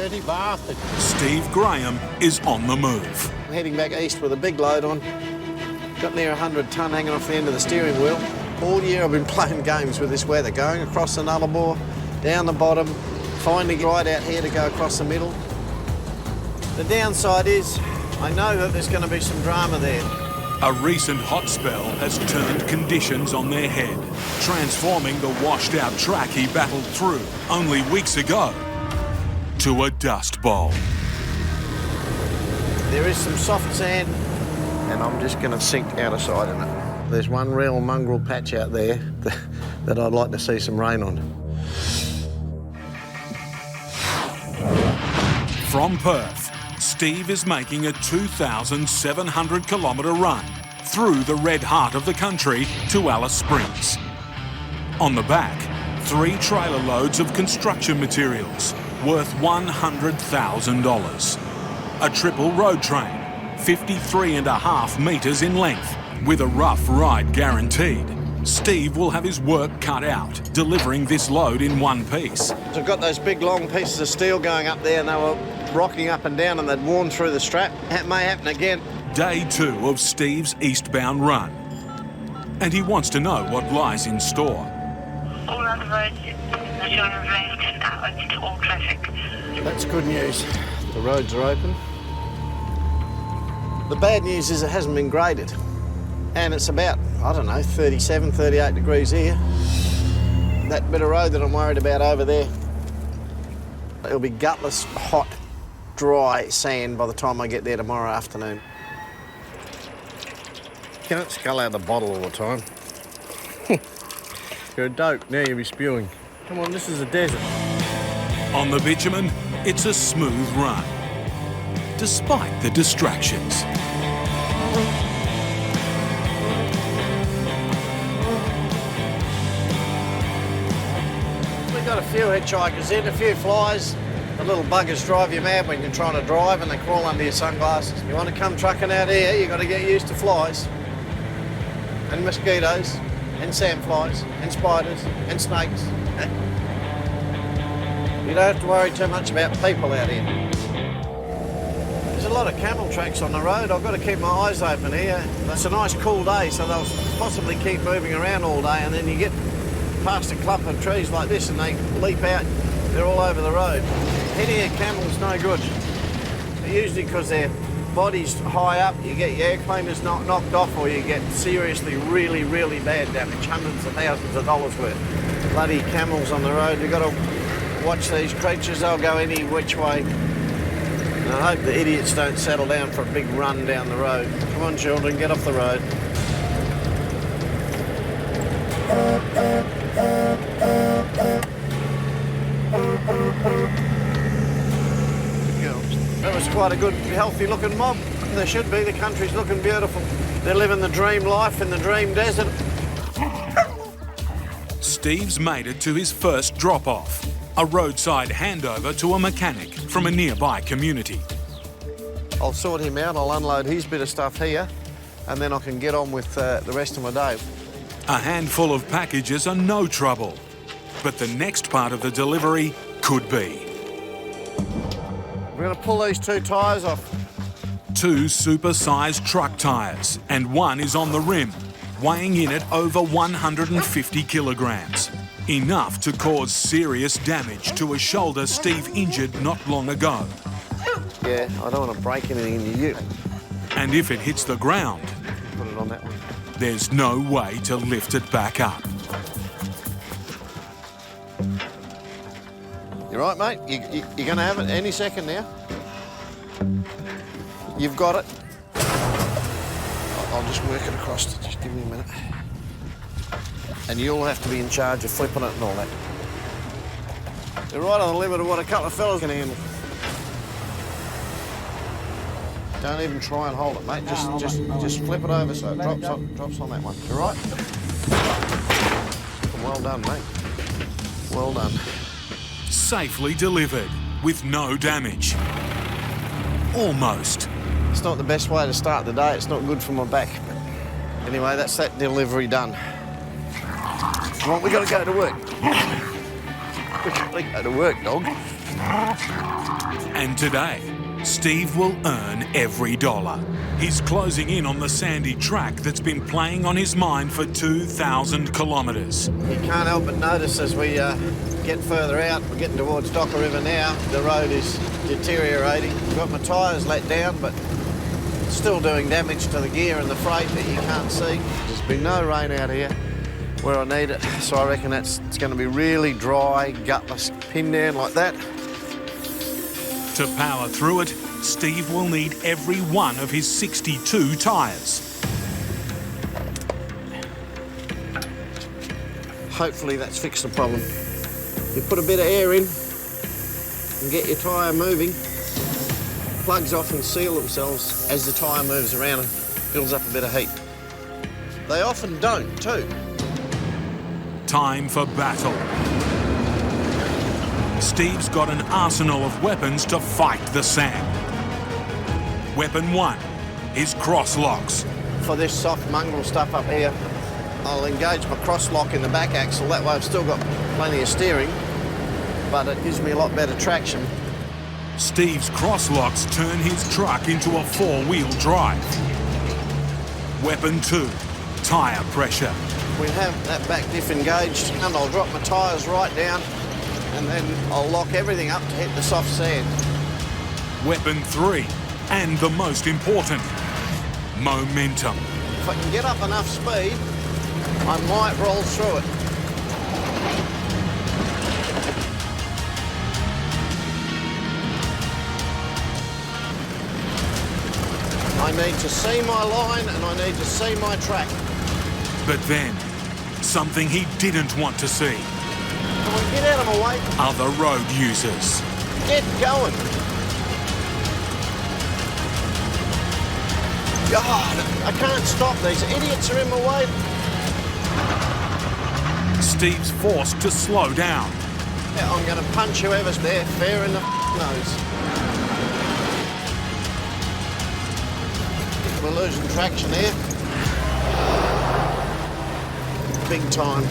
dirty bastard. Steve Graham is on the move. I'm heading back east with a big load on. Got near 100 tonne hanging off the end of the steering wheel. All year I've been playing games with this weather, going across the Nullarbor, down the bottom, finding right out here to go across the middle. The downside is I know that there's going to be some drama there. A recent hot spell has turned conditions on their head, transforming the washed-out track he battled through only weeks ago to a dust bowl. There is some soft sand, and I'm just going to sink out of sight in it. There's one real mongrel patch out there that I'd like to see some rain on. From Perth, Steve is making a 2,700-kilometre run through the red heart of the country to Alice Springs. On the back, 3 trailer loads of construction materials worth $100,000. A triple road train, 53.5 metres in length, with a rough ride guaranteed. Steve will have his work cut out, delivering this load in one piece. So I've got those big long pieces of steel going up there, and they were rocking up and down, and they'd worn through the strap. That may happen again. Day 2 of Steve's eastbound run. And he wants to know what lies in store. All other roads are showing left outlets to all traffic. That's good news. The roads are open. The bad news is it hasn't been graded. And it's about, I don't know, 37, 38 degrees here. That bit of road that I'm worried about over there, it'll be gutless, hot, dry sand by the time I get there tomorrow afternoon. You can't scull out the bottle all the time. You're a dope, now you'll be spewing. Come on, this is a desert. On the bitumen, it's a smooth run, despite the distractions. We've got a few hitchhikers in, a few flies. The little buggers drive you mad when you're trying to drive, and they crawl under your sunglasses. You want to come trucking out here, you've got to get used to flies and mosquitoes and sandflies and spiders and snakes. You don't have to worry too much about people out here. There's a lot of camel tracks on the road. I've got to keep my eyes open here. It's a nice cool day, so they'll possibly keep moving around all day, and then you get past a clump of trees like this and they leap out. They're all over the road. Hitting a camel's no good. Usually because their body's high up, you get your air cleaners knocked off, or you get seriously, really, really bad damage, hundreds of thousands of dollars worth. Bloody camels on the road. You've got to watch these creatures. They'll go any which way. And I hope the idiots don't settle down for a big run down the road. Come on, children, get off the road. That was quite a good, healthy-looking mob. They should be. The country's looking beautiful. They're living the dream life in the dream desert. Steve's made it to his first drop-off, a roadside handover to a mechanic from a nearby community. I'll sort him out. I'll unload his bit of stuff here, and then I can get on with the rest of my day. A handful of packages are no trouble, but the next part of the delivery could be. We're going to pull these 2 tyres off. 2 super-sized truck tyres, and one is on the rim, weighing in at over 150 kilograms. Enough to cause serious damage to a shoulder Steve injured not long ago. Yeah, I don't want to break anything in your ute. And if it hits the ground, Put it on that one. there's no way to lift it back up. You right, mate? You're going to have it any second now. You've got it. I'll just work it across. Just give me a minute. And you'll have to be in charge of flipping it and all that. You're right on the limit of what a couple of fellas can handle. Don't even try and hold it, mate. Just flip it over so it drops on that one. You right? Well done, mate. Well done. Safely delivered, with no damage. Almost. It's not the best way to start the day. It's not good for my back. But anyway, that's that delivery done. Come on, we got to go to work. We got to go to work, dog. And today, Steve will earn every dollar. He's closing in on the sandy track that's been playing on his mind for 2,000 kilometres. You can't help but notice as we get further out, we're getting towards Docker River now, the road is deteriorating. I've got my tyres let down, but still doing damage to the gear and the freight that you can't see. There's been no rain out here where I need it, so I reckon it's going to be really dry, gutless, pinned down like that. To power through it, Steve will need every one of his 62 tyres. Hopefully that's fixed the problem. You put a bit of air in and get your tyre moving. Plugs often seal themselves as the tyre moves around and builds up a bit of heat. They often don't too. Time for battle. Steve's got an arsenal of weapons to fight the sand. Weapon 1, his cross locks. For this soft mongrel stuff up here, I'll engage my cross lock in the back axle. That way I've still got plenty of steering, but it gives me a lot better traction. Steve's cross locks turn his truck into a 4-wheel drive. Weapon 2, tyre pressure. We have that back diff engaged and I'll drop my tyres right down and then I'll lock everything up to hit the soft sand. Weapon 3, and the most important, momentum. If I can get up enough speed, I might roll through it. I need to see my line and I need to see my track. But then, something he didn't want to see. Come on, get out of my way. Other road users. Get going. God, I can't stop. These idiots are in my way. Steve's forced to slow down. Yeah, I'm going to punch whoever's there fair in the nose. We're losing traction here. Big time.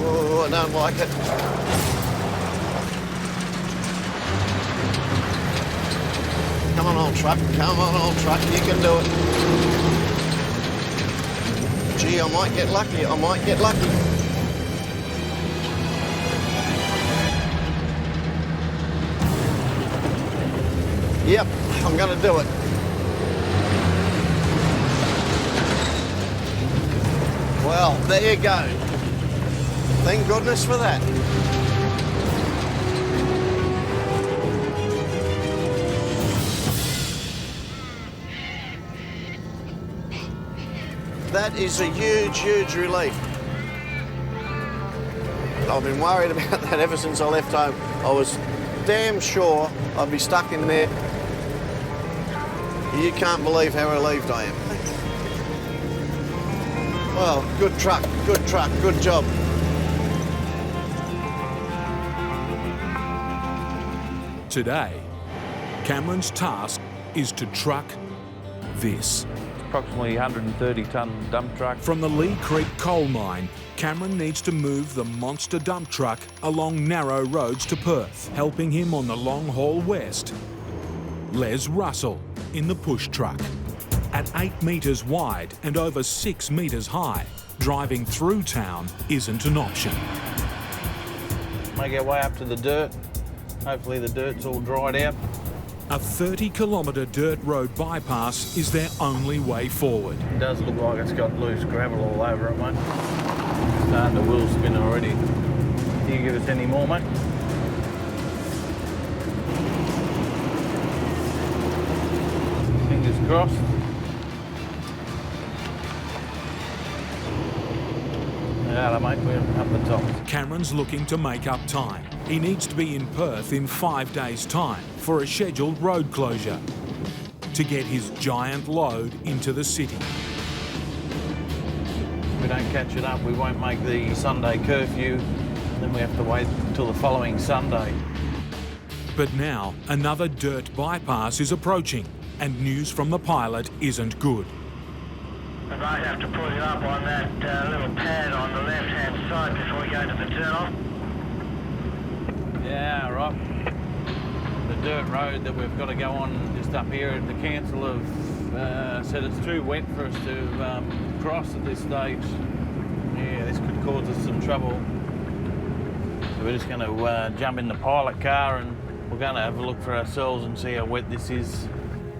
Oh, I don't like it. Come on, old truck. Come on, old truck. You can do it. Gee, I might get lucky. I might get lucky. Yep, I'm going to do it. Well, there you go. Thank goodness for that. That is a huge, huge relief. I've been worried about that ever since I left home. I was damn sure I'd be stuck in there. You can't believe how relieved I am. Well, good truck, good job. Today, Cameron's task is to truck this. Approximately 130-tonne dump truck. From the Lee Creek coal mine, Cameron needs to move the monster dump truck along narrow roads to Perth. Helping him on the long haul west, Les Russell in the push truck. At 8 metres wide and over 6 metres high, driving through town isn't an option. Make our way up to the dirt. Hopefully the dirt's all dried out. A 30-kilometre dirt road bypass is their only way forward. It does look like it's got loose gravel all over it, mate. Starting to wheel spin already. Can you give us any more, mate? Fingers crossed. Yeah, mate, we're up the top. Cameron's looking to make up time. He needs to be in Perth in 5 days' time for a scheduled road closure to get his giant load into the city. If we don't catch it up, we won't make the Sunday curfew. Then we have to wait until the following Sunday. But now another dirt bypass is approaching, and news from the pilot isn't good. We might have to put it up on that little pad on the left-hand side before we go to the turn-off. Yeah, right. The dirt road that we've got to go on just up here, the council have said it's too wet for us to cross at this stage. Yeah, this could cause us some trouble. So we're just going to jump in the pilot car and we're going to have a look for ourselves and see how wet this is.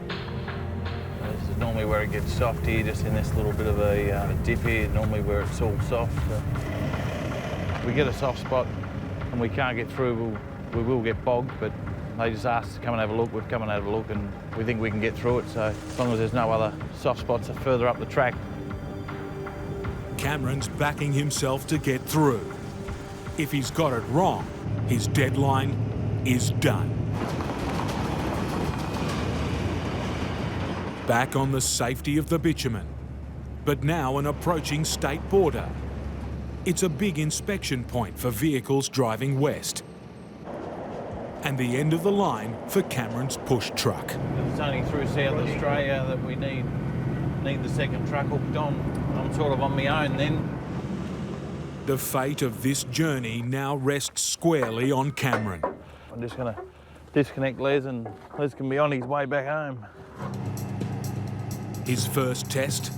This is normally where it gets soft here, just in this little bit of a dip here, normally where it's all soft. So if we get a soft spot and we can't get through, we will get bogged, but they just asked us to come and have a look. We've come and had a look and we think we can get through it, so as long as there's no other soft spots further up the track. Cameron's backing himself to get through. If he's got it wrong, his deadline is done. Back on the safety of the bitumen, but now an approaching state border. It's a big inspection point for vehicles driving west. And the end of the line for Cameron's push truck. It's only through South Australia that we need the second truck hooked on. I'm sort of on my own then. The fate of this journey now rests squarely on Cameron. I'm just going to disconnect Les and Les can be on his way back home. His first test,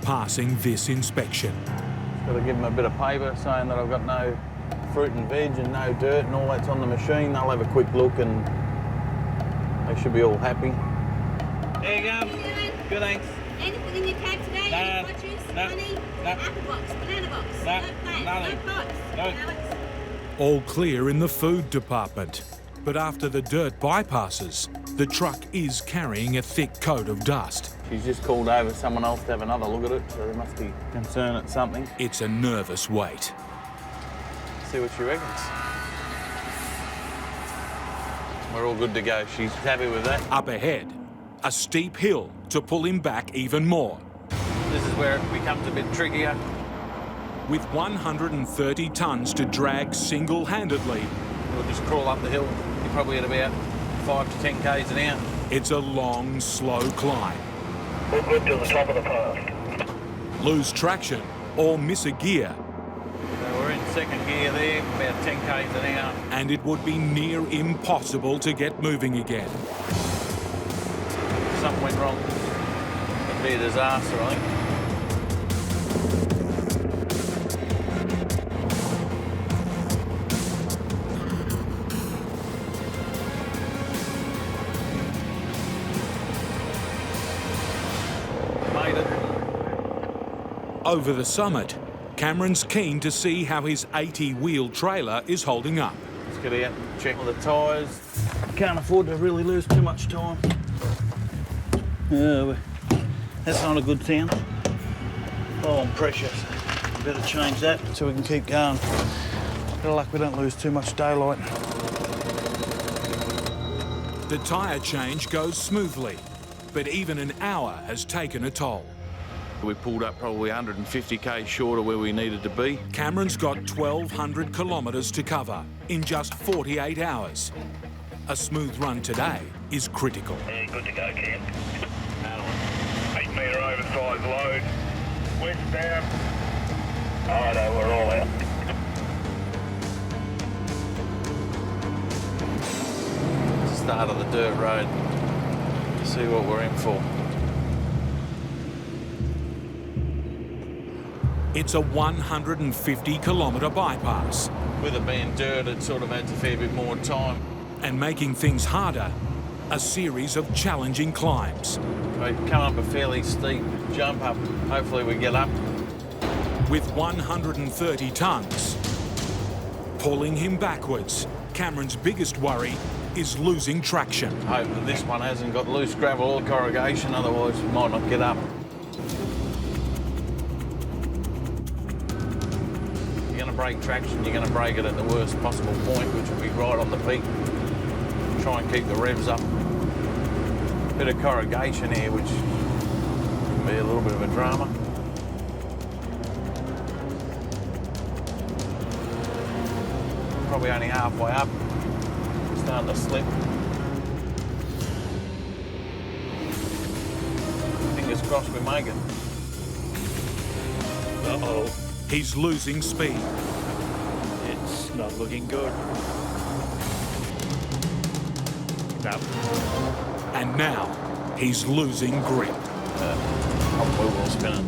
passing this inspection. Got to give them a bit of paper saying that I've got no fruit and veg and no dirt and all that's on the machine. They'll have a quick look and they should be all happy. There you go. Good, thanks. Anything in your cab today? No, Any produce, no, honey, no. apple box, banana box, No, no plants, nothing. no pots, No. Alex? All clear in the food department. But after the dirt bypasses, the truck is carrying a thick coat of dust. She's just called over someone else to have another look at it, so there must be concern at something. It's a nervous wait. See what she reckons. We're all good to go. She's happy with that. Up ahead, a steep hill to pull him back even more. This is where it becomes a bit trickier. With 130 tonnes to drag single-handedly, We'll just crawl up the hill. You're probably at about 5 to 10 k's an hour. it's a long, slow climb. We're good to the top of the path. Lose traction or miss a gear, So we're in second gear there, about 10 k's an hour. and it would be near impossible to get moving again. If something went wrong, it'd be a disaster, I think. Made it. Over the summit, Cameron's keen to see how his 80-wheel trailer is holding up. Let's get out, check all the tyres. Can't afford to really lose too much time. That's not a good sound. Oh, I'm precious. Better change that so we can keep going. Bit of luck we don't lose too much daylight. The tyre change goes smoothly, but even an hour has taken a toll. We pulled up probably 150 k's short of where we needed to be. Cameron's got 1,200 kilometres to cover in just 48 hours. A smooth run today is critical. Yeah, good to go, Cam. 8 metre oversized load. Westbound. Oh no, we're all out. Start of the dirt road to see what we're in for. It's a 150-kilometre bypass, With it being dirt, it sort of adds a fair bit more time. and making things harder, a series of challenging climbs. We come up a fairly steep jump up. Hopefully we get up. With 130 tonnes, pulling him backwards, Cameron's biggest worry is losing traction. Hope that this one hasn't got loose gravel or corrugation, otherwise we might not get up. If you're going to break traction, you're going to break it at the worst possible point, which will be right on the peak. Try and keep the revs up. Bit of corrugation here, which can be a little bit of a drama. Probably only halfway up. Starting to slip. Fingers crossed we make it. Uh-oh, He's losing speed. it's not looking good. backed up. And now he's losing grip. Wheel spinning.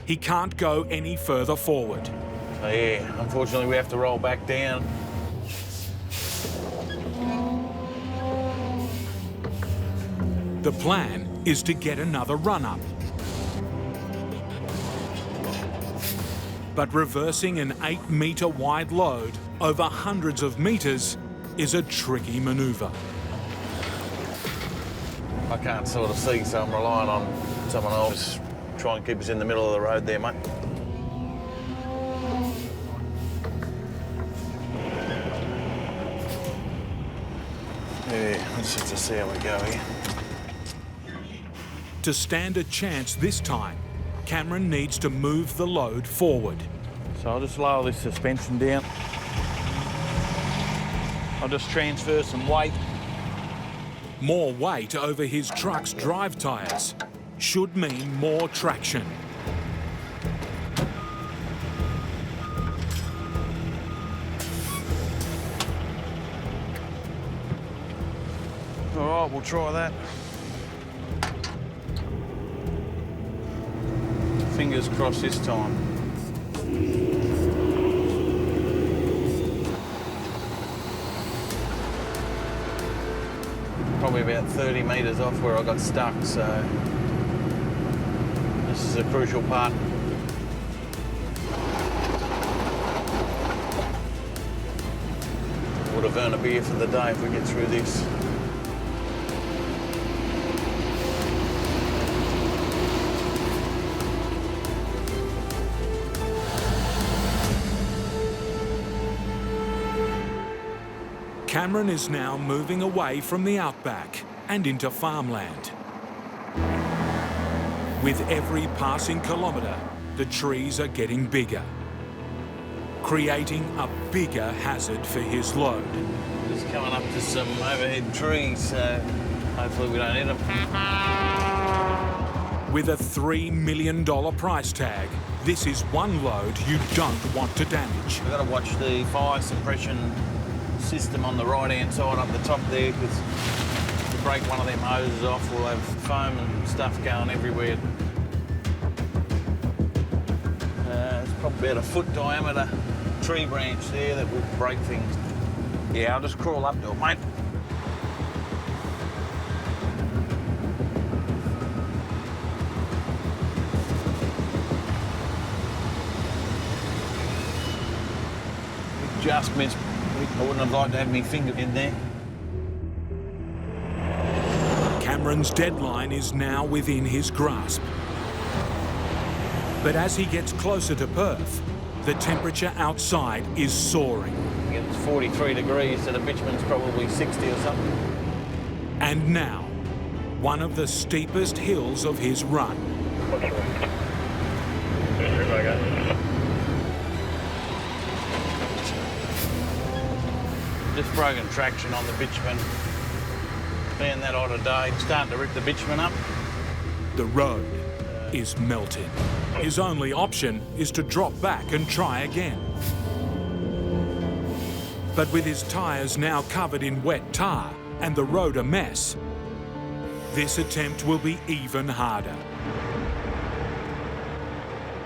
He can't go any further forward. So yeah, unfortunately we have to roll back down. The plan is to get another run-up. But reversing an 8-metre wide load over hundreds of metres is a tricky manoeuvre. I can't sort of see, so I'm relying on someone else. Try and keep us in the middle of the road there, mate. Yeah, let's just see how we go here. To stand a chance this time, Cameron needs to move the load forward. So I'll just lower this suspension down. I'll just transfer some weight. More weight over his truck's drive tyres should mean more traction. All right, we'll try that. Fingers crossed this time. Probably about 30 metres off where I got stuck, so this is a crucial part. Would have earned a beer for the day if we get through this. Cameron is now moving away from the outback and into farmland. With every passing kilometre, the trees are getting bigger, creating a bigger hazard for his load. Just coming up to some overhead trees, so hopefully we don't hit them. With a $3 million price tag, this is one load you don't want to damage. We've got to watch the fire suppression system on the right-hand side up the top there, because if you break one of them hoses off, we'll have foam and stuff going everywhere. It's probably about a foot diameter tree branch there that will break things. Yeah, I'll just crawl up to it, mate. Just missed. I wouldn't have liked to have my finger in there. Cameron's deadline is now within his grasp. But as he gets closer to Perth, the temperature outside is soaring. It's 43 degrees, so the bitumen's probably 60 or something. And now, one of the steepest hills of his run. Just broken traction on the bitumen. Being that odd a day, starting to rip the bitumen up. The road is melting. His only option is to drop back and try again. But with his tyres now covered in wet tar and the road a mess, this attempt will be even harder.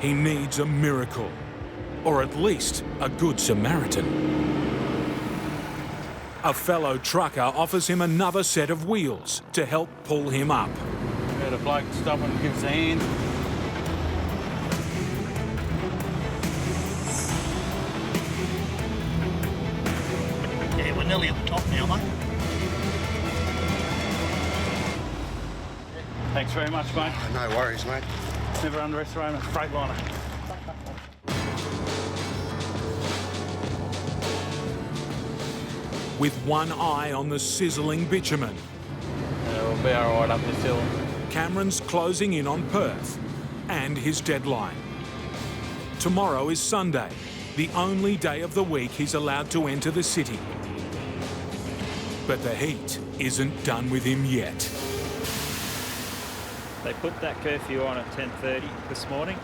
He needs a miracle, or at least a good Samaritan. A fellow trucker offers him another set of wheels to help pull him up. We had a bloke stop and give us a hand. Yeah, we're nearly at the top now, mate. Thanks very much, mate. No worries, mate. Never underestimate a freightliner. With one eye on the sizzling bitumen, We'll be all right up this hill. Cameron's closing in on Perth and his deadline. Tomorrow is Sunday, the only day of the week he's allowed to enter the city. But the heat isn't done with him yet. They put that curfew on at 10:30 this morning.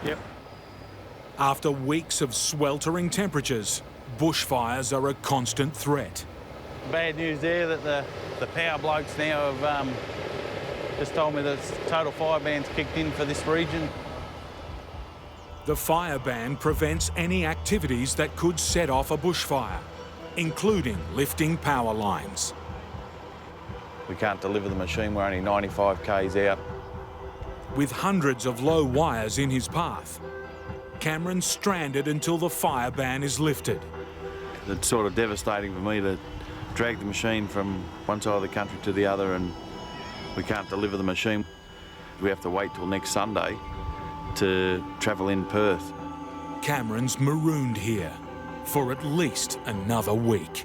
After weeks of sweltering temperatures, bushfires are a constant threat. Bad news there that the power blokes now have just told me that total fire ban's kicked in for this region. The fire ban prevents any activities that could set off a bushfire, including lifting power lines. We can't deliver the machine, we're only 95 k's out. With hundreds of low wires in his path, Cameron's stranded until the fire ban is lifted. It's sort of devastating for me to drag the machine from one side of the country to the other, and we can't deliver the machine. We have to wait till next Sunday to travel in Perth. Cameron's marooned here for at least another week.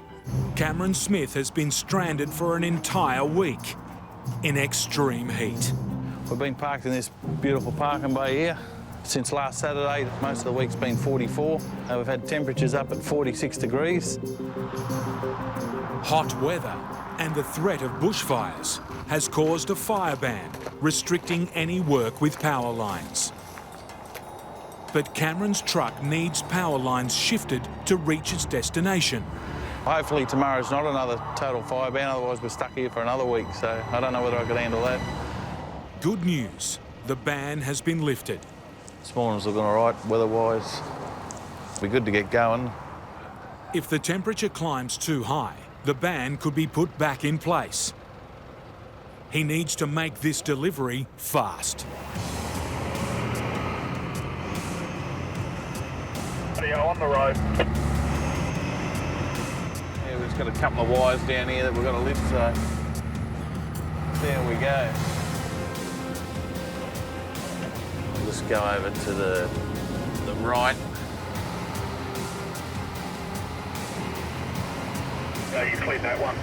Cameron Smith has been stranded for an entire week in extreme heat. We've been parked in this beautiful parking bay here since last Saturday. Most of the week's been 44. We've had temperatures up at 46 degrees. Hot weather and the threat of bushfires has caused a fire ban, restricting any work with power lines. But Cameron's truck needs power lines shifted to reach its destination. Hopefully tomorrow's not another total fire ban, otherwise we're stuck here for another week, so I don't know whether I could handle that. Good news, the ban has been lifted. This morning's looking all right, weather-wise. Be good to get going. If the temperature climbs too high, the ban could be put back in place. He needs to make this delivery fast. On the road. Yeah, we've just got a couple of wires down here that we've got to lift, so there we go. We'll just go over to the right. Yeah, you clean that one.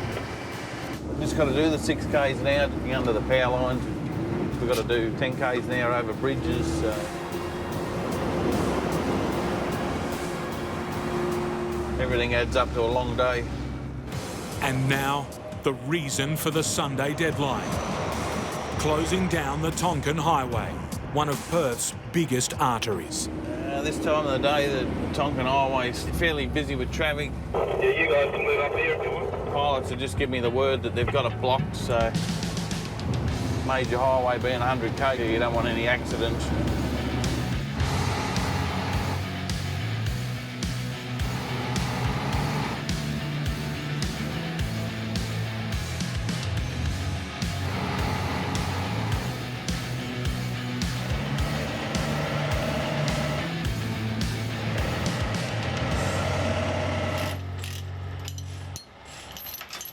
Just got to do the 6 k's now to be under the power lines. We've got to do 10 k's now over bridges. Everything adds up to a long day. And now, the reason for the Sunday deadline. Closing down the Tonkin Highway, one of Perth's biggest arteries. This time of the day, the Tonkin Highway's fairly busy with traffic. Yeah, you guys can move up here if you want. Pilots have just given me the word that they've got it blocked, so major highway being 100 k, you don't want any accidents.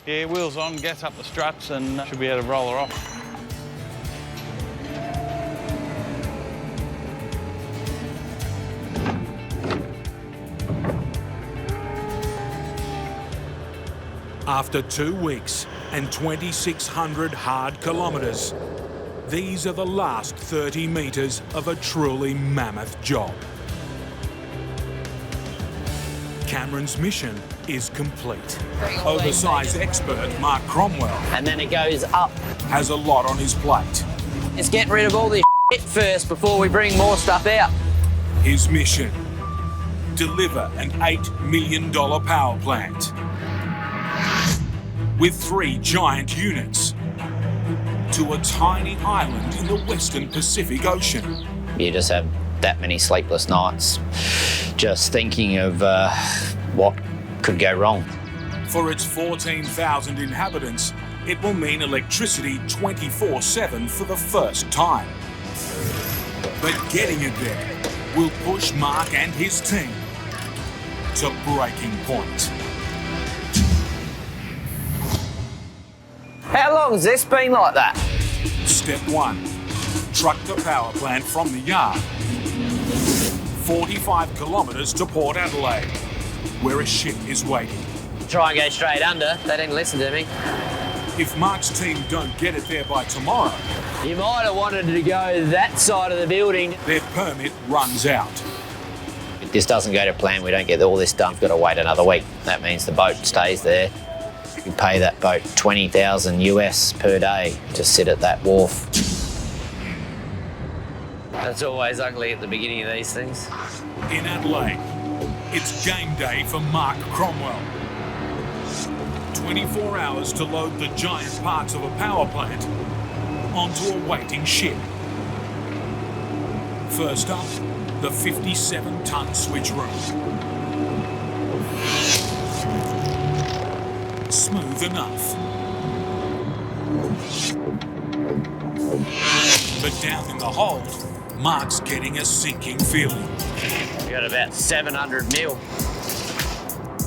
Yeah, wheels on, gas up the struts, and should be able to roll her off. After 2 weeks and 2,600 hard kilometres, these are the last 30 metres of a truly mammoth job. Cameron's mission is complete. Oversize expert Mark Cromwell And then it goes up. has a lot on his plate. Let's get rid of all this shit first before we bring more stuff out. His mission: deliver an $8 million power plant with 3 giant units to a tiny island in the Western Pacific Ocean. You just have that many sleepless nights just thinking of what could go wrong. For its 14,000 inhabitants, it will mean electricity 24/7 for the first time. But getting it there will push Mark and his team to breaking point. How long has this been like that? Step 1. Truck the power plant from the yard 45 kilometres to Port Adelaide, where a ship is waiting. Try and go straight under. They didn't listen to me. If Mark's team don't get it there by tomorrow, You might have wanted to go that side of the building. their permit runs out. If this doesn't go to plan, we don't get all this done. We've got to wait another week. That means the boat stays there. You pay that boat $20,000 US per day to sit at that wharf. That's always ugly at the beginning of these things. In Adelaide, It's game day for Mark Cromwell. 24 hours to load the giant parts of a power plant onto a waiting ship. First up, the 57-ton switch room. Smooth enough. But down in the hold, Mark's getting a sinking feeling. We got about 700 mil.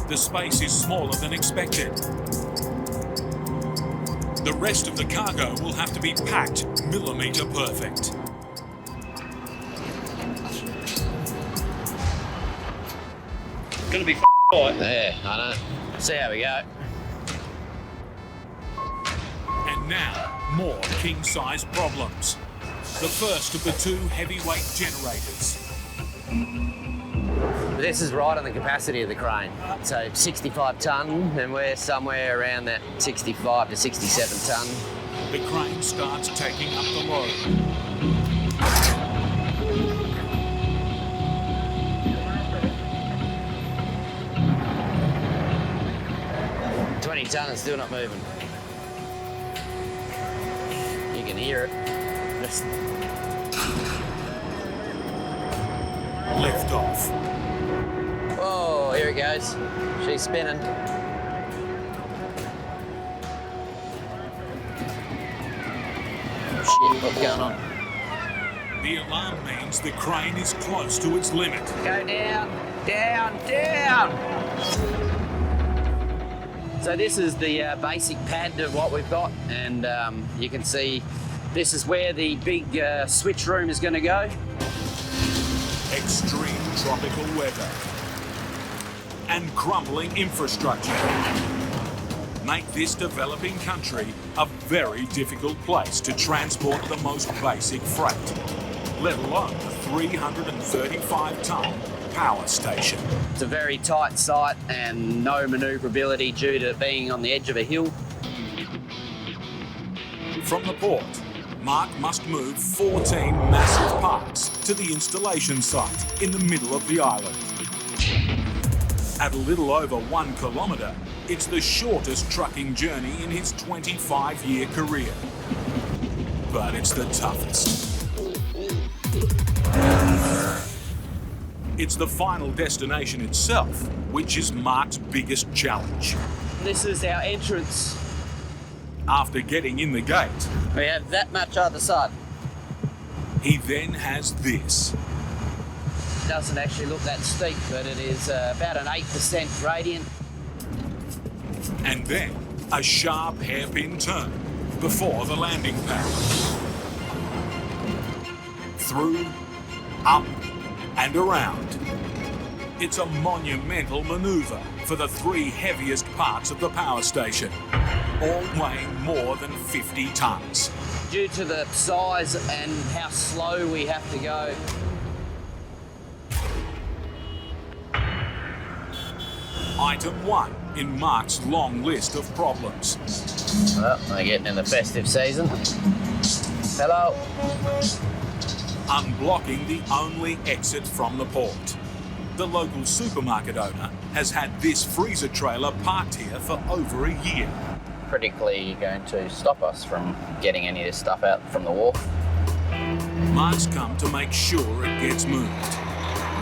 The space is smaller than expected. The rest of the cargo will have to be packed millimetre perfect. Gonna be tight. Yeah, I know. See how we go. And now, more king-size problems. The first of the two heavyweight generators. This is right on the capacity of the crane. So 65 tonne, and we're somewhere around that 65 to 67 tonne. The crane starts taking up the load. 20 tonne and still not moving. You can hear it. Just Lift off. oh, here it goes. She's spinning. Shit, what's going on? The alarm means the crane is close to its limit. Go down, down, down. So this is the basic pad of what we've got, and you can see this is where the big switch room is going to go. Extreme tropical weather and crumbling infrastructure make this developing country a very difficult place to transport the most basic freight, let alone a 335-tonne power station. It's a very tight site and no manoeuvrability due to being on the edge of a hill. From the port, Mark must move 14 massive parts to the installation site in the middle of the island. At a little over 1 kilometre, it's the shortest trucking journey in his 25-year career. But it's the toughest. It's the final destination itself, which is Mark's biggest challenge. This is our entrance. After getting in the gate, We have that much either side. he then has this. Doesn't actually look that steep, but it is about an 8% gradient. And then a sharp hairpin turn before the landing pad. Through, up, and around. It's a monumental manoeuvre for the 3 heaviest parts of the power station, all weighing more than 50 tonnes. Due to the size and how slow we have to go. Item 1 in Mark's long list of problems. Well, we're getting in the festive season. Hello. Unblocking the only exit from the port. The local supermarket owner has had this freezer trailer parked here for over a year. Critically going to stop us from getting any of this stuff out from the wharf. Mark's come to make sure it gets moved,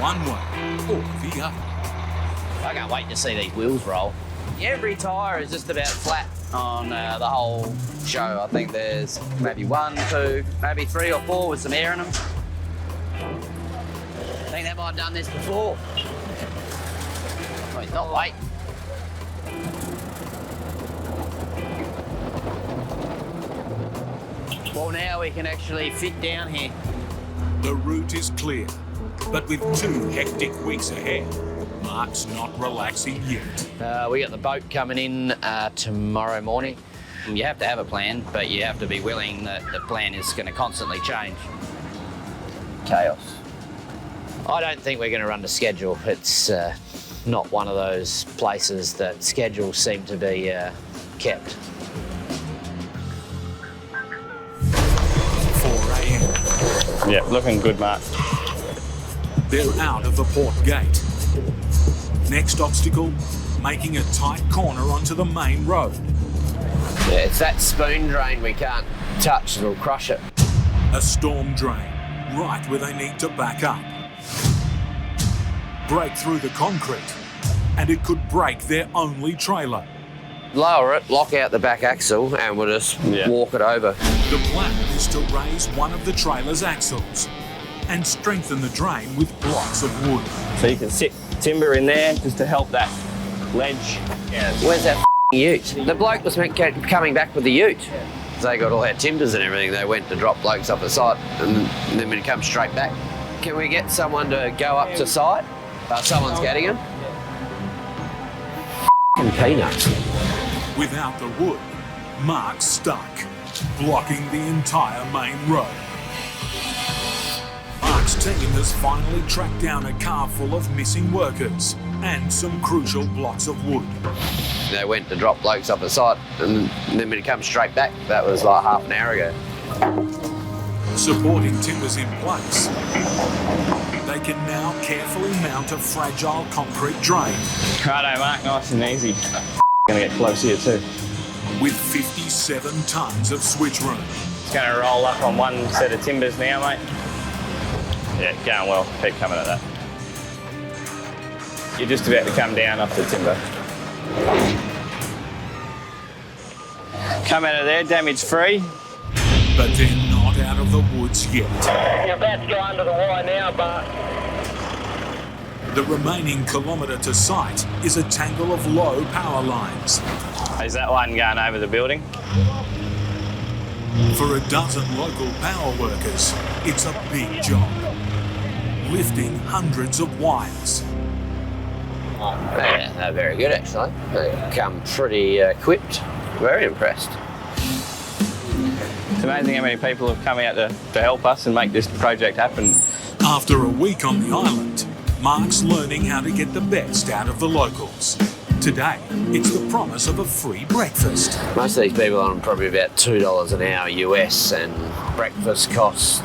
one way or the other. I can't wait to see these wheels roll. Every tyre is just about flat on the whole show. I think there's maybe 1, 2, maybe 3 or 4 with some air in them. I think they might have done this before. Oh, he's not late. Well, now we can actually fit down here. The route is clear, but with 2 hectic weeks ahead, Mark's not relaxing yet. We got the boat coming in tomorrow morning. You have to have a plan, but you have to be willing that the plan is going to constantly change. Chaos. I don't think we're going to run to schedule. It's not one of those places that schedules seem to be kept. 4 a.m. Yeah, looking good, Mark. They're out of the port gate. Next obstacle, making a tight corner onto the main road. Yeah, it's that spoon drain we can't touch, it'll crush it. A storm drain, right where they need to back up. Break through the concrete, and it could break their only trailer. Lower it, lock out the back axle, and we'll just walk it over. The plan is to raise one of the trailer's axles and strengthen the drain with blocks of wood. So you can sit timber in there just to help that ledge. Yeah. Where's that ute? The bloke was coming back with the ute. They got all our timbers and everything. They went to drop blokes off the site and then we'd come straight back. Can we get someone to go up to site? Someone's getting them. Peanuts. Without the wood, Mark's stuck, blocking the entire main road. Mark's team has finally tracked down a car full of missing workers and some crucial blocks of wood. They went to drop blokes off the site and then we'd come straight back. That was like half an hour ago. Supporting timbers in place, they can now carefully mount a fragile concrete drain. Righto, Mark, nice and easy. Gonna get close here too. With 57 tonnes of switch room. It's gonna roll up on one set of timbers now, mate. Yeah, going well. Keep coming at that. You're just about to come down off the timber. Come out of there, damage free. But they're not out of the woods yet. You're about to go under the wire now, but... The remaining kilometre to site is a tangle of low power lines. Is that one going over the building? For a dozen local power workers, it's a big job. Lifting hundreds of wires. Yeah, they're very good actually. They come pretty equipped. Very impressed. It's amazing how many people have come out to help us and make this project happen. After a week on the island, Mark's learning how to get the best out of the locals. Today, it's the promise of a free breakfast. Most of these people are on probably about $2 an hour US, and breakfast costs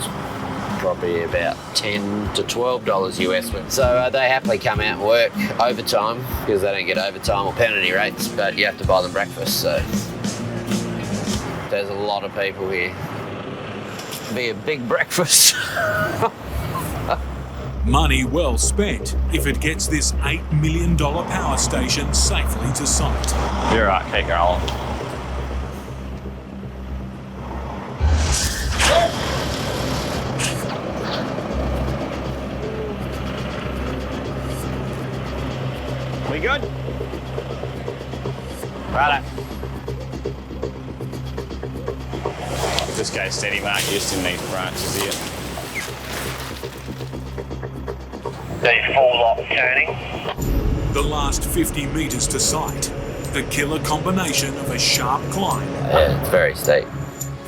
probably about $10 to $12 US. So they happily come out and work overtime because they don't get overtime or penalty rates, but you have to buy them breakfast. So there's a lot of people here. It'll be a big breakfast. Money well spent if it gets this $8 million power station safely to site. You're right, keep going. We good? Righto. Just go steady, Mark, just in these branches here. These full lock turning. The last 50 metres to site, the killer combination of a sharp climb Yeah, it's very steep.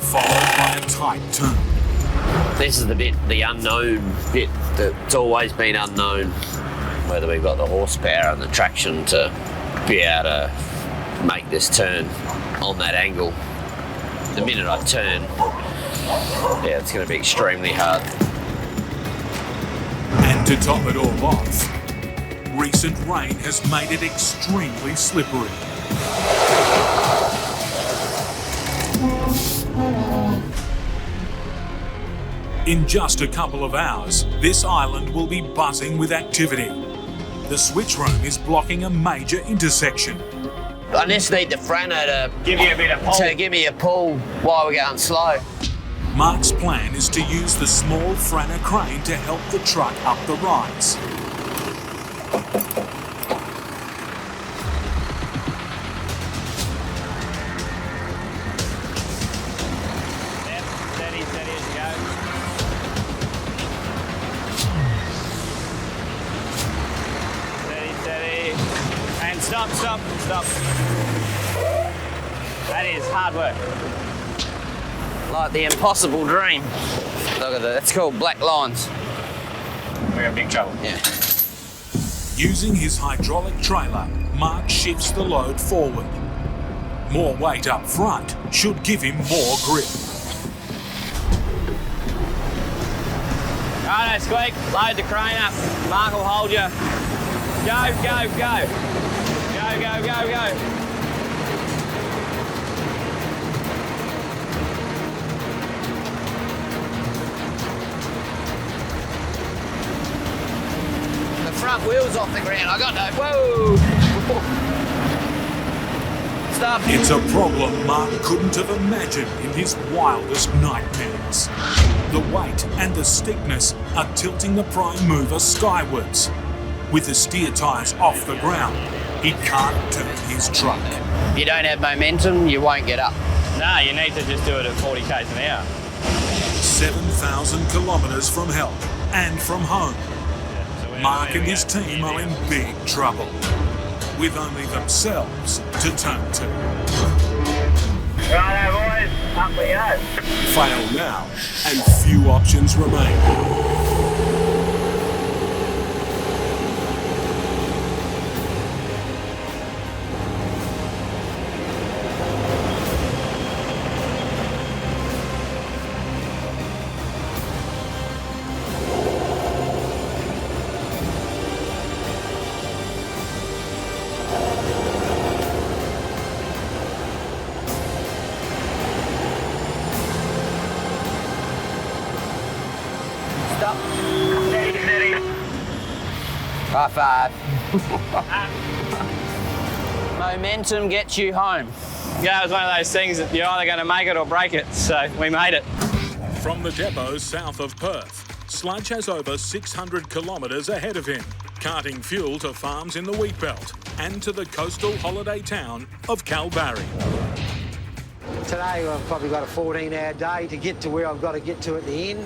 followed by a tight turn. This is the unknown bit that's always been unknown. Whether we've got the horsepower and the traction to be able to make this turn on that angle. The minute I turn, yeah, it's going to be extremely hard. And to top it all off, recent rain has made it extremely slippery. In just a couple of hours, this island will be buzzing with activity. The switch room is blocking a major intersection. I just need the Franner to Give you a bit of pull. to give me a pull while we're going slow. Mark's plan is to use the small Franner crane to help the truck up the rise. Steady, steady as you go. Steady, steady. And stop, stop, stop. That is hard work. Like the impossible dream. Look at that, that's called black lines. We're in big trouble. Yeah. Using his hydraulic trailer, Mark shifts the load forward. More weight up front should give him more grip. Righto, Squeak, load the crane up. Mark will hold you. Go, go, go. Go, go, go, go. The front wheel's off the ground. I got no. Whoa! Stop. It's a problem Mark couldn't have imagined in his wildest nightmares. The weight and the steepness are tilting the prime mover skywards. With the steer tyres off the ground, he can't turn his truck. If you don't have momentum, you won't get up. No, you need to just do it at 40 k's an hour. 7,000 kilometres from help and from home. Mark and his team are in big trouble, with only themselves to turn to. Righto, boys, up we go. Fail now, and few options remain. Stop. Steady, steady. High five. Momentum gets you home. Yeah, it was one of those things that you're either going to make it or break it, so we made it. From the depot south of Perth, Sludge has over 600 kilometres ahead of him, carting fuel to farms in the wheat belt and to the coastal holiday town of Kalbarri. Today I've probably got a 14-hour day to get to where I've got to get to at the end.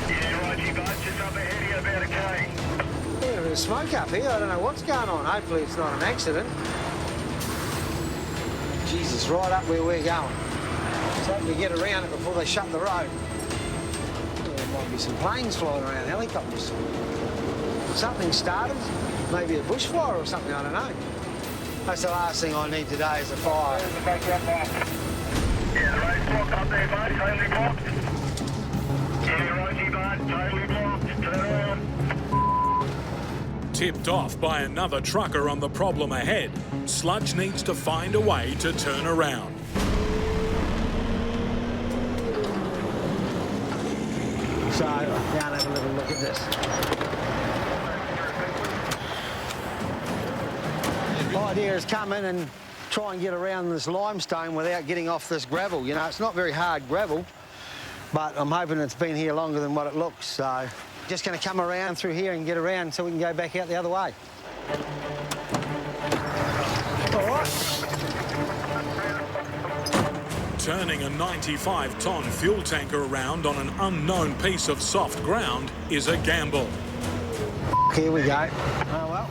Yeah, right, you guys, just up ahead of you about a K. Yeah, there's smoke up here. I don't know what's going on. Hopefully it's not an accident. Jesus, right up where we're going. So hoping to get around it before they shut the road. There might be some planes flying around, helicopters. Something started, maybe a bushfire or something, I don't know. That's the last thing I need today is a fire. Yeah, the road's blocked up there, mate, totally blocked. Yeah, right, you guys, totally blocked. Turn around. Tipped off by another trucker on the problem ahead, Sludge needs to find a way to turn around. So, down have a little look at this. The idea is come in and try and get around this limestone without getting off this gravel. You know, it's not very hard gravel, but I'm hoping it's been here longer than what it looks. So, just going to come around through here and get around so we can go back out the other way. All right. Turning a 95-ton fuel tanker around on an unknown piece of soft ground is a gamble. Here we go. Oh, well.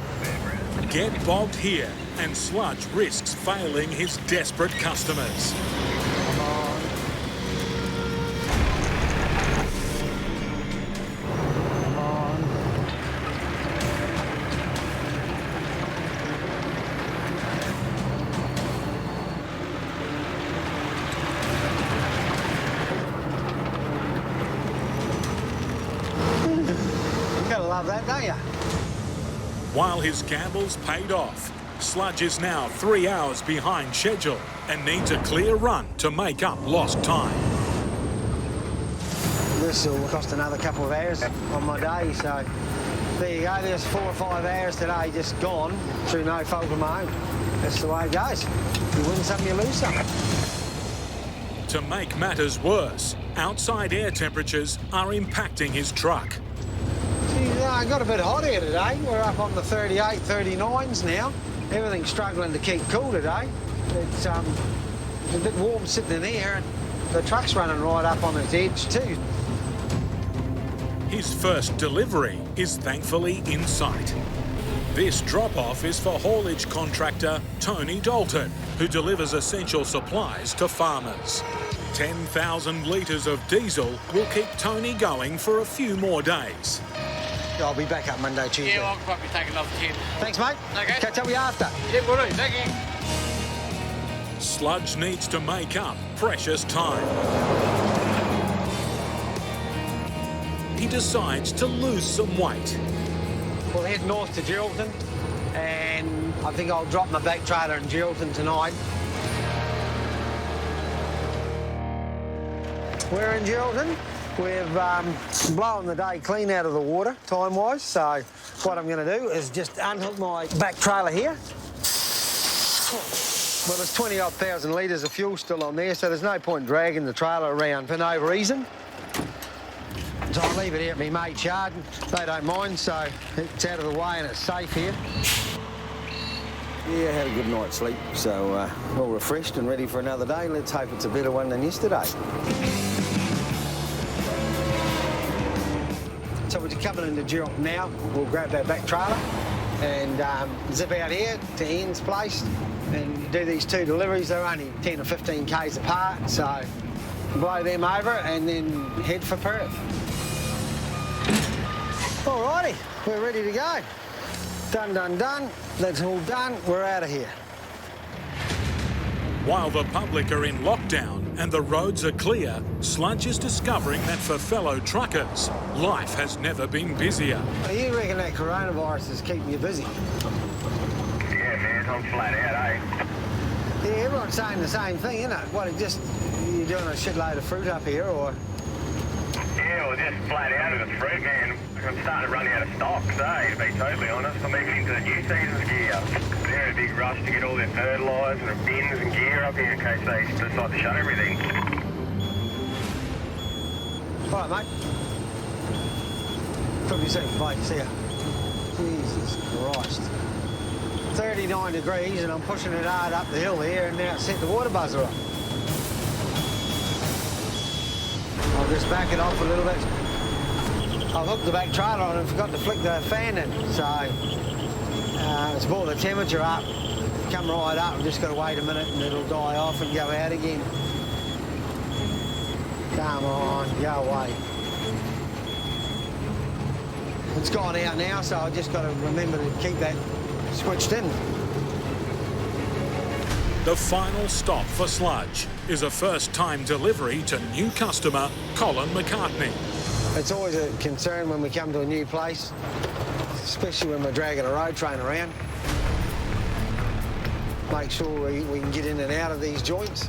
Get bogged here, and Sludge risks failing his desperate customers. Come on. Come on. You gotta love that, don't you? While his gambles paid off, Sludge is now 3 hours behind schedule and needs a clear run to make up lost time. This will cost another couple of hours on my day, so there you go. There's 4 or 5 hours today just gone through no fault of my own. That's the way it goes. You win some, you lose some. To make matters worse, outside air temperatures are impacting his truck. I got a bit hot here today. We're up on the 38, 39s now. Everything's struggling to keep cool today. It's a bit warm sitting in here, and the truck's running right up on its edge too. His first delivery is thankfully in sight. This drop-off is for haulage contractor Tony Dalton, who delivers essential supplies to farmers. 10,000 litres of diesel will keep Tony going for a few more days. I'll be back up Monday, Tuesday. Yeah, I'll probably take another 10. Thanks, mate. Okay. Catch up with you after. Yeah, will do. Thank you. Sludge needs to make up precious time. He decides to lose some weight. We'll head north to Geraldton, and I think I'll drop my back trailer in Geraldton tonight. We're in Geraldton. We've blown the day clean out of the water, time-wise, so what I'm going to do is just unhook my back trailer here. Well, there's 20-odd thousand litres of fuel still on there, so there's no point dragging the trailer around for no reason. So I'll leave it here at my mate's yard. They don't mind, so it's out of the way and it's safe here. Yeah, had a good night's sleep, so all refreshed and ready for another day. Let's hope it's a better one than yesterday. So we're coming into Geraldton now. We'll grab that back trailer and zip out here to Ian's place and do these 2 deliveries. They're only 10 or 15 k's apart, so blow them over and then head for Perth. Alrighty, we're ready to go. Done, done, done. That's all done. We're out of here. While the public are in lockdown and the roads are clear, Sludge is discovering that for fellow truckers, life has never been busier. You reckon that coronavirus is keeping you busy? Yeah, man, I'm flat out, eh? Yeah, everyone's saying the same thing, isn't it? What, you're doing a shitload of fruit up here, or? Yeah, well, just flat out of the fruit, man. I'm starting to run out of stock, so to be totally honest, I'm even into the new season's gear. They're in a big rush to get all their fertiliser and bins and gear up here in case they decide to shut everything. All right, mate. Talk to you soon. Bye. See ya. Jesus Christ. 39 degrees and I'm pushing it hard up the hill here and now it's set the water buzzer up. I'll just back it off a little bit. I've hooked the back trailer on and forgot to flick the fan in, so it's brought the temperature up. Come right up, I've just got to wait a minute and it'll die off and go out again. Come on, go away. It's gone out now, so I've just got to remember to keep that switched in. The final stop for Sludge is a first-time delivery to new customer Colin McCartney. It's always a concern when we come to a new place, especially when we're dragging a road train around. Make sure we can get in and out of these joints.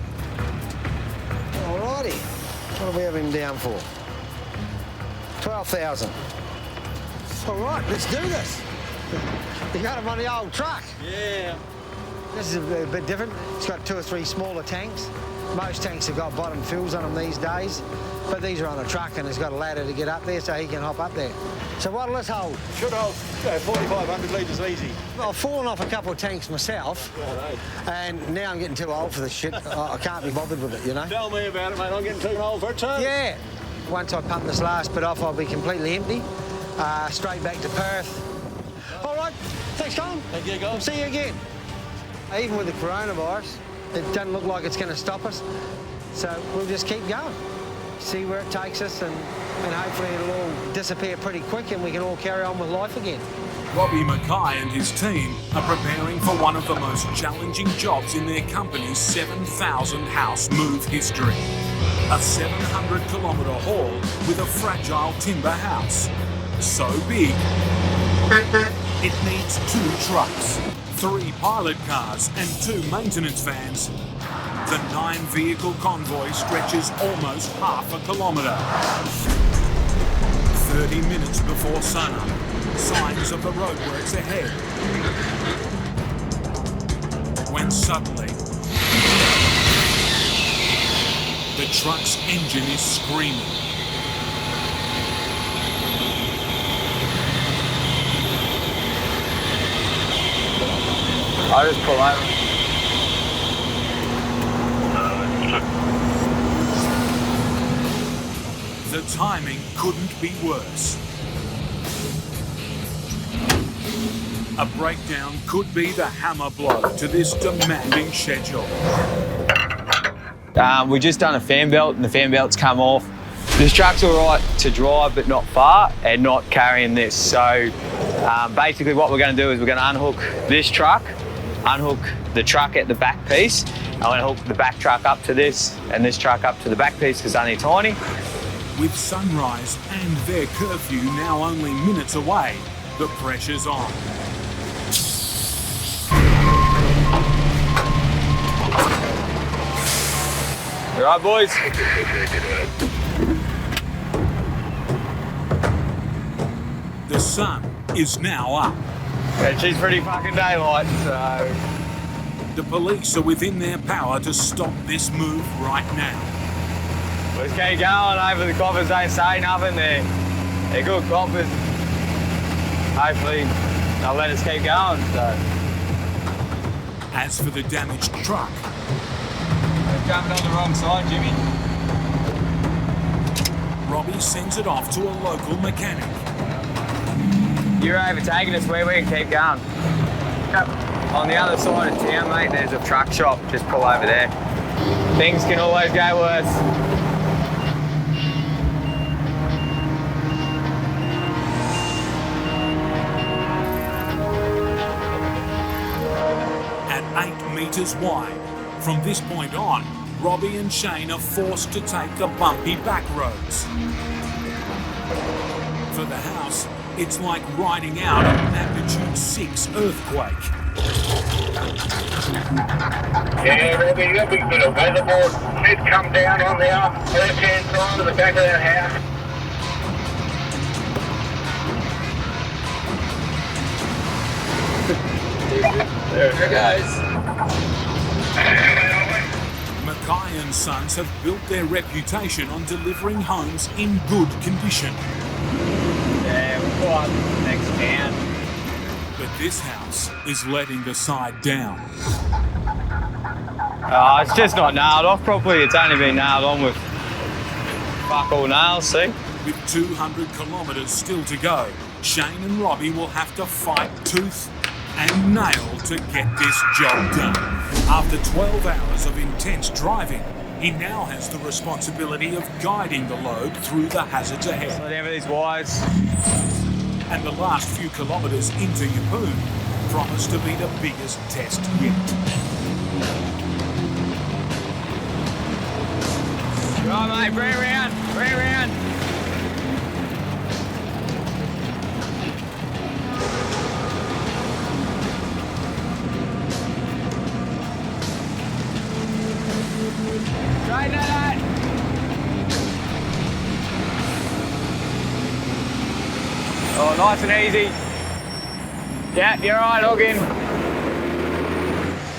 Alrighty, what do we have him down for? 12,000. All right, let's do this. You got him on the old truck. Yeah. This is a bit different. It's got 2 or 3 smaller tanks. Most tanks have got bottom fills on them these days, but these are on a truck and it's got a ladder to get up there so he can hop up there. So what'll this hold? Should hold 4,500 litres easy. Well, I've fallen off a couple of tanks myself, and now I'm getting too old for this shit. I can't be bothered with it, you know? Tell me about it, mate. I'm getting too old for it too. Yeah. Once I pump this last bit off, I'll be completely empty. Straight back to Perth. All right. Thanks, Colin. Thank you, guys. See you again. Even with the coronavirus, it doesn't look like it's going to stop us. So we'll just keep going, see where it takes us, and hopefully it'll all disappear pretty quick and we can all carry on with life again. Robbie Mackay and his team are preparing for one of the most challenging jobs in their company's 7,000 house move history. A 700-kilometre haul with a fragile timber house. So big, it needs 2 trucks, 3 pilot cars and 2 maintenance vans. The 9-vehicle convoy stretches almost half a kilometre. 30 minutes before sunup, signs of the roadworks ahead. When suddenly, the truck's engine is screaming. I just pull over. The timing couldn't be worse. A breakdown could be the hammer blow to this demanding schedule. We just done a fan belt and the fan belt's come off. This truck's all right to drive, but not far and not carrying this. So basically what we're going to do is we're going to unhook this truck, unhook the truck at the back piece. I'm going to hook the back truck up to this and this truck up to the back piece because it's only tiny. With sunrise and their curfew now only minutes away, The pressure's on. All right, boys. The sun is now up. And she's pretty fucking daylight, so... The police are within their power to stop this move right now. Let's keep going over. The coppers don't say nothing. They're good coppers. Hopefully they'll let us keep going, so... As for the damaged truck... We're jumping on the wrong side, Jimmy. Robbie sends it off to a local mechanic. You're overtaking us where we can keep going. Yep. On the other side of town, mate, there's a truck shop. Just pull over there. Things can always go worse. At 8 metres wide, from this point on, Robbie and Shane are forced to take the bumpy back roads. For the house, it's like riding out a magnitude 6 earthquake. Yeah, Robbie, you got a big bit of weatherboard. It's come down on the left-hand side of the back of that house. There it goes. Mackay and Sons have built their reputation on delivering homes in good condition. Yeah, we'll go up next town. But this house is letting the side down. Oh, it's just not nailed off properly. It's only been nailed on with fuck all nails, see? With 200 kilometres still to go, Shane and Robbie will have to fight tooth and nail to get this job done. After 12 hours of intense driving, he now has the responsibility of guiding the load through the hazards ahead. Slide down with these wires. And the last few kilometres into Yeppoon promise to be the biggest test yet. Right, mate, bring it round, bring it round. Straighten it out. Oh, nice and easy. Yeah, you're right, Hoggin.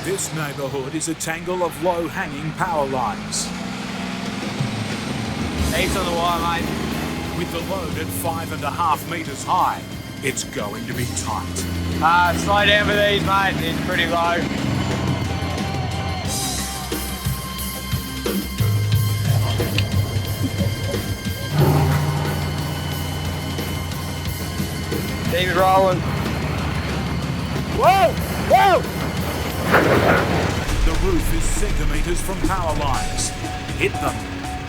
This neighbourhood is a tangle of low-hanging power lines. Heaps on the wire, mate. With the load at 5.5 metres high, it's going to be tight. Slow down with these, mate. It's pretty low. Keep it rolling. Whoa! Whoa! The roof is centimetres from power lines. Hit them,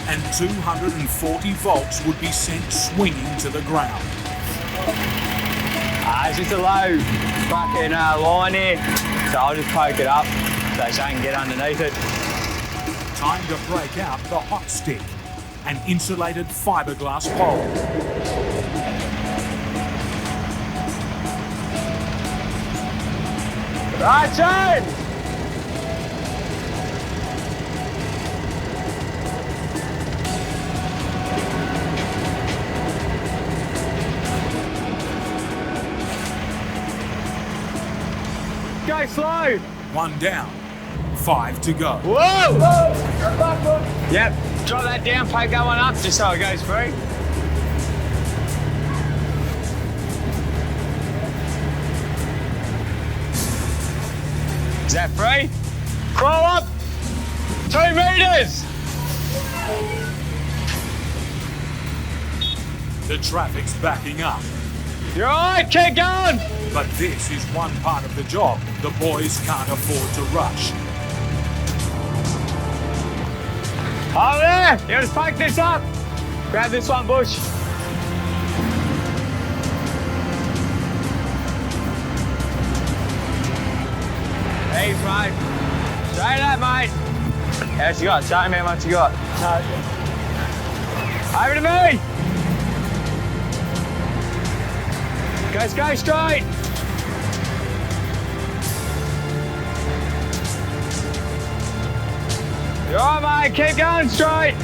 and 240 volts would be sent swinging to the ground. It's just a low fucking line here, so I'll just poke it up so Shane can get underneath it. Time to break out the hot stick, an insulated fiberglass pole. Right, Shane! Go slow! 1 down, 5 to go. Whoa! Yep, drop that down, poke that one up just so it goes free. Is that free? Crawl up! 2 metres! The traffic's backing up. You're all right, keep going! But this is one part of the job the boys can't afford to rush. Over there! You just poke this up! Grab this one, Bush. Thanks, mate. Straight up, mate. How much you got? Show me how much you got. Over to me! Let's go straight. You're all right, mate. Keep going straight.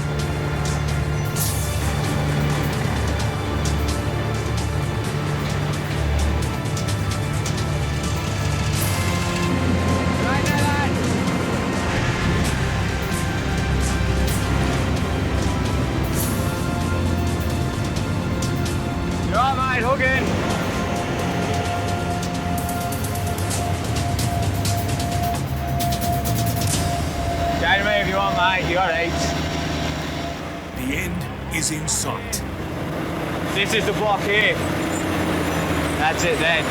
You're all right, mate. Hook in. Go to me if you want, mate. You got heaps. The end is in sight. This is the block here. That's it then.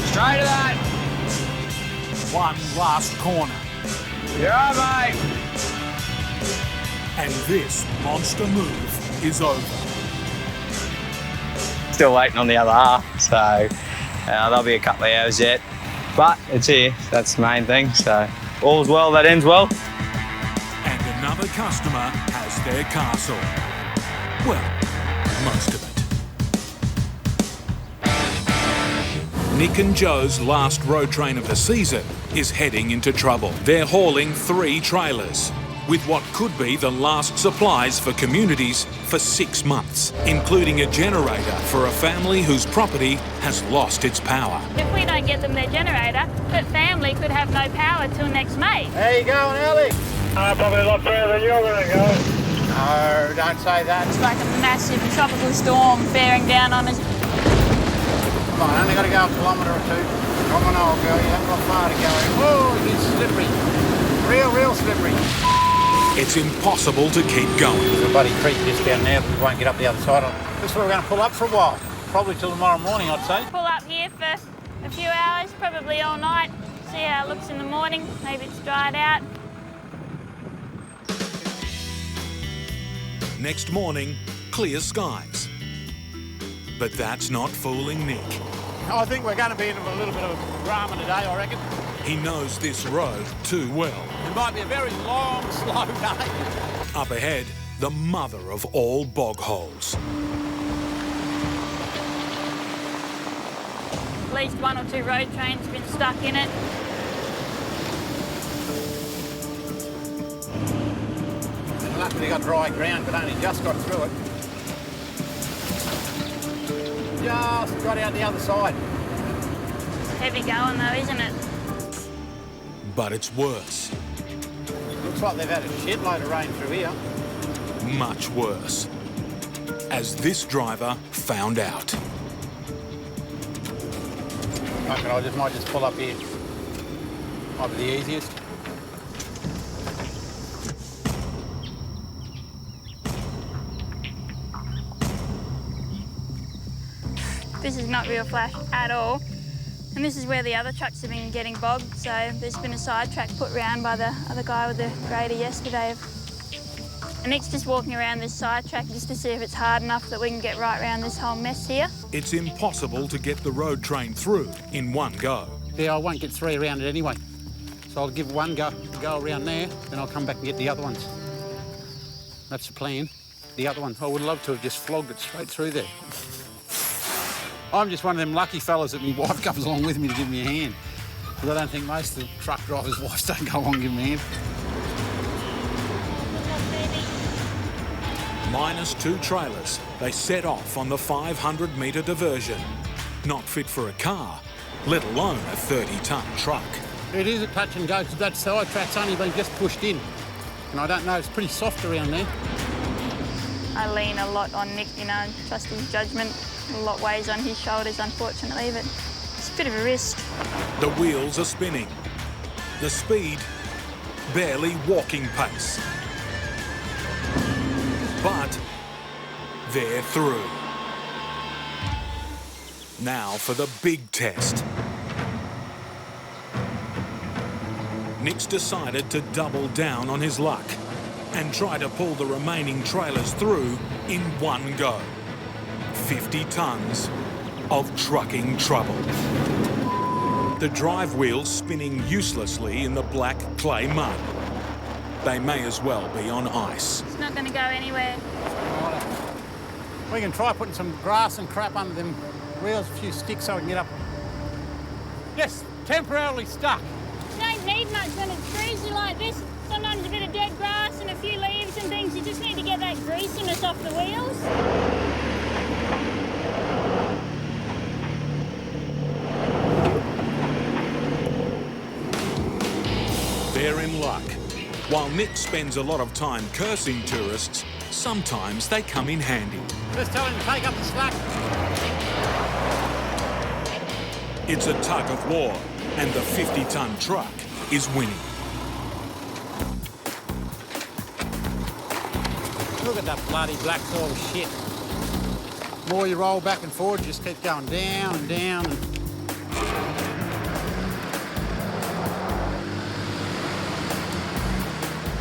Straight to that. One last corner. You're all right, mate. And this monster move is over. Still waiting on the other half, so there'll be a couple of hours yet. But it's here, that's the main thing, so all's well that ends well. And another customer has their castle. Well, most of it. Nick and Joe's last road train of the season is heading into trouble. They're hauling 3 trailers with what could be the last supplies for communities for 6 months, including a generator for a family whose property has lost its power. If we don't get them their generator, that family could have no power till next May. How you going, Ellie? Probably a lot further than you're going to go. No, don't say that. It's like a massive tropical storm bearing down on us. Come on, only got to go a kilometre or 2. Come on, old girl, you haven't got far to go. Oh, it's slippery. Real slippery. It's impossible to keep going. There's a bloody creek just down there, but we won't get up the other side. This is where we're going to pull up for a while. Probably till tomorrow morning, I'd say. Pull up here for a few hours, probably all night. See how it looks in the morning. Maybe it's dried out. Next morning, clear skies. But that's not fooling Nick. I think we're going to be in a little bit of drama today, I reckon. He knows this road too well. It might be a very long, slow day. Up ahead, the mother of all bog holes. At least 1 or 2 road trains have been stuck in it. And luckily got dry ground, but only just got through it. Just got out the other side. Heavy going though, isn't it? But it's worse. Looks like they've had a shitload of rain through here. Much worse. As this driver found out. Okay, I might just pull up here. Might be the easiest. This is not real flash at all. And this is where the other trucks have been getting bogged, so there's been a side track put round by the other guy with the grader yesterday. And Nick's just walking around this side track just to see if it's hard enough that we can get right around this whole mess here. It's impossible to get the road train through in one go. Yeah, I won't get 3 around it anyway. So I'll give one go around there, then I'll come back and get the other ones. That's the plan. The other one, I would love to have just flogged it straight through there. I'm just one of them lucky fellas that my wife comes along with me to give me a hand. Because I don't think most of the truck drivers' wives don't go along and give me a hand. Minus 2 trailers, they set off on the 500-metre diversion. Not fit for a car, let alone a 30-tonne truck. It is a touch and go because that side track's only been just pushed in. And I don't know, it's pretty soft around there. I lean a lot on Nick, you know, trust his judgment. A lot weighs on his shoulders, unfortunately, but it's a bit of a risk. The wheels are spinning. The speed, barely walking pace. But they're through. Now for the big test. Nick's decided to double down on his luck and try to pull the remaining trailers through in one go. 50 tonnes of trucking trouble. The drive wheels spinning uselessly in the black clay mud. They may as well be on ice. It's not going to go anywhere. We can try putting some grass and crap under them wheels, a few sticks so we can get up. Yes, temporarily stuck. You don't need much when it's greasy like this. Sometimes a bit of dead grass and a few leaves and things. You just need to get that greasiness off the wheels. They're in luck. While Nick spends a lot of time cursing tourists, sometimes they come in handy. Just tell him to take up the slack. It's a tug of war, and the 50-ton truck is winning. Look at that bloody black soil shit. The more you roll back and forward, you just keep going down and down.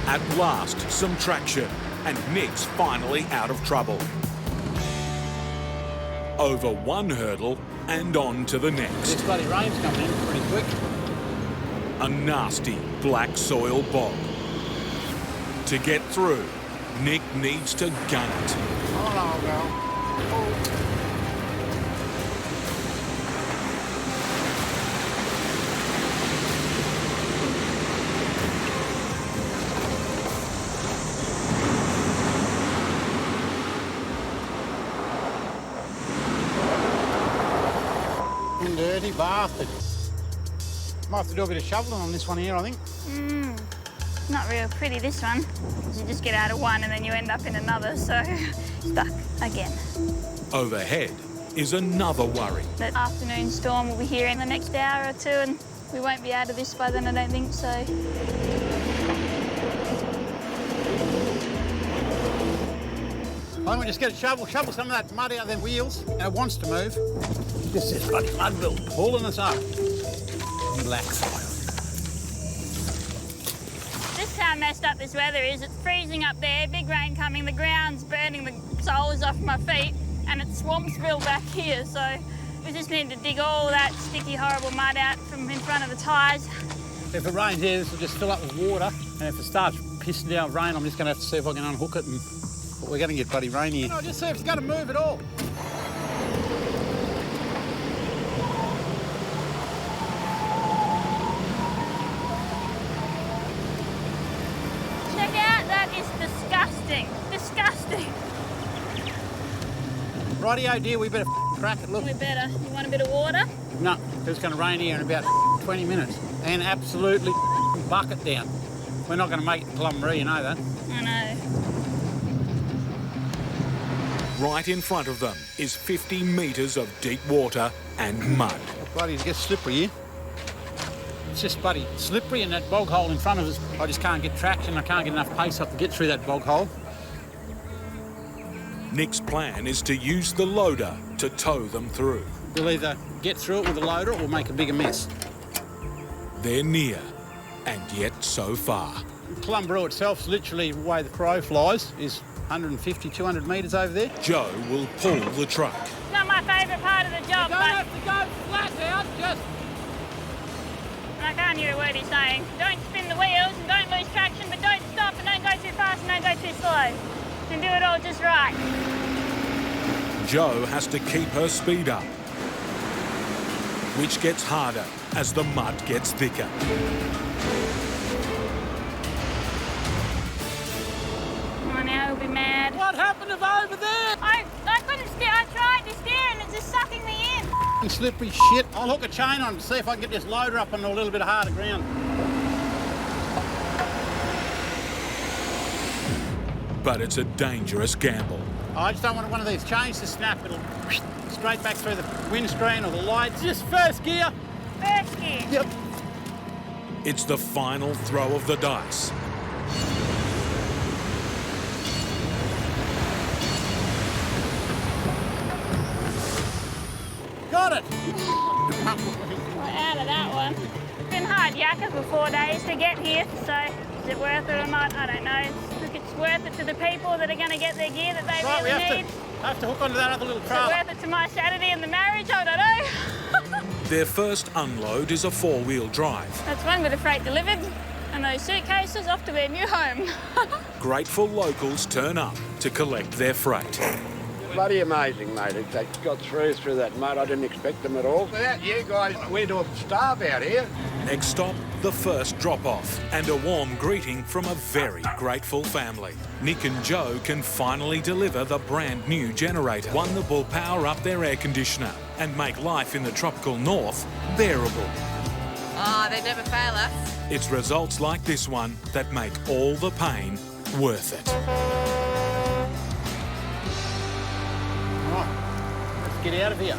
At last, some traction, and Nick's finally out of trouble. Over one hurdle and on to the next. This bloody rain's coming in pretty quick. A nasty black soil bog. To get through, Nick needs to gun it. Oh, no, girl. Dirty bastard. Might have to do a bit of shoveling on this one here, I think. Not real pretty, this one. You just get out of one and then you end up in another, so stuck again. Overhead is another worry. That afternoon storm will be here in the next hour or two and we won't be out of this by then, I don't think so. Why don't we just get a shovel some of that mud out of them wheels, and it wants to move. This is bloody mudville pulling us up. Black soil. This is how messed up this weather is. It's freezing up there, big rain coming, the ground's burning the soles off my feet, and it's Swampsville back here, so we just need to dig all that sticky, horrible mud out from in front of the tyres. If it rains here, this will just fill up with water, and if it starts pissing down rain, I'm just going to have to see if I can unhook it, and we're going to get bloody rain here. No, just see if it's going to move at all. Check out, that is disgusting. Disgusting. Rightio, dear, we better crack it, look. We better. You want a bit of water? No, it's going to rain here in about 20 minutes, and absolutely bucket down. We're not going to make it to Clumberee, you know that. I know. Right in front of them is 50 metres of deep water and mud. Oh, bloody, it gets slippery here. It's just bloody slippery in that bog hole in front of us. I just can't get traction. I can't get enough pace up to get through that bog hole. Nick's plan is to use the loader to tow them through. We'll either get through it with the loader or we'll make a bigger mess. They're near, and yet so far. Clumberee itself, literally the way the crow flies, is 150, 200 metres over there. Joe will pull the truck. Not my favourite part of the job, You don't have to go flat out, just... I can't hear a word he's saying. Don't spin the wheels and don't lose traction, but don't stop and don't go too fast and don't go too slow. And do it all just right. Joe has to keep her speed up, which gets harder as the mud gets thicker. Oh, now he'll be mad. What happened over there? I couldn't steer. I tried to steer and it's just sucking me in. Slippery shit. I'll hook a chain on to see if I can get this loader up on a little bit of harder ground. But it's a dangerous gamble. I just don't want one of these chains to snap. It'll straight back through the windscreen or the lights. Just first gear. First gear. Yep. It's the final throw of the dice. Got it. We're out of that one. It's been hard yakka for 4 days to get here, so is it worth it or not? I don't know. Look, it's worth it to the people that are going to get their gear that they Right, really we need. have to hook onto that other little Is it trailer. worth it to my Saturday and the marriage? I don't know. Their first unload is a four-wheel drive. That's one with the freight delivered and those suitcases off to their new home. Grateful locals turn up to collect their freight. Bloody amazing, mate. They got through that mud. I didn't expect them at all. Without you guys, we'd all starve out here. Next stop, the first drop-off, and a warm greeting from a very grateful family. Nick and Joe can finally deliver the brand new generator, one that will power up their air conditioner and make life in the tropical north bearable. Oh, they never fail us. It's results like this one that make all the pain worth it. Right, let's get out of here.